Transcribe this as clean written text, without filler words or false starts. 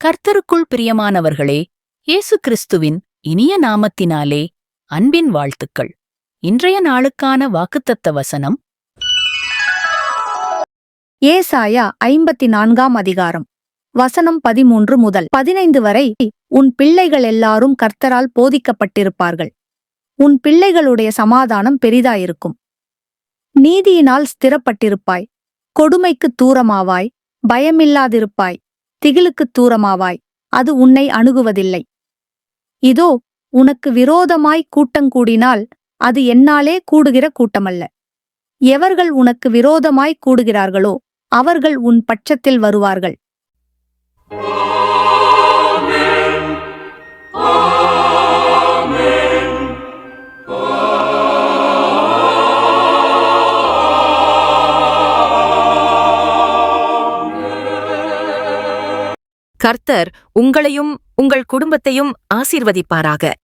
கர்த்தருக்குள் பிரியமானவர்களே, இயேசு கிறிஸ்துவின் இனிய நாமத்தினாலே அன்பின் வாழ்த்துக்கள். இன்றைய நாளுக்கான வாக்குத்தத்த வசனம் ஏசாயா 54 அதிகாரம் வசனம் 13 முதல் 15 வரை. உன் பிள்ளைகள் எல்லாரும் கர்த்தரால் போதிக்கப்பட்டிருப்பார்கள். உன் பிள்ளைகளுடைய சமாதானம் பெரிதாயிருக்கும். நீதியினால் ஸ்திரப்பட்டிருப்பாய். கொடுமைக்குத் தூரமாவாய். பயமில்லாதிருப்பாய். திகிலுக்குத் தூரமாவாய். அது உன்னை அணுகுவதில்லை. இதோ, உனக்கு விரோதமாய் கூட்டங்கூடினால் அது என்னாலே கூடுகிற கூட்டமல்ல. எவர்கள் உனக்கு விரோதமாய் கூடுகிறார்களோ அவர்கள் உன் பட்சத்தில் வருவார்கள். கர்த்தர் உங்களையும் உங்கள் குடும்பத்தையும் ஆசீர்வதிப்பாராக.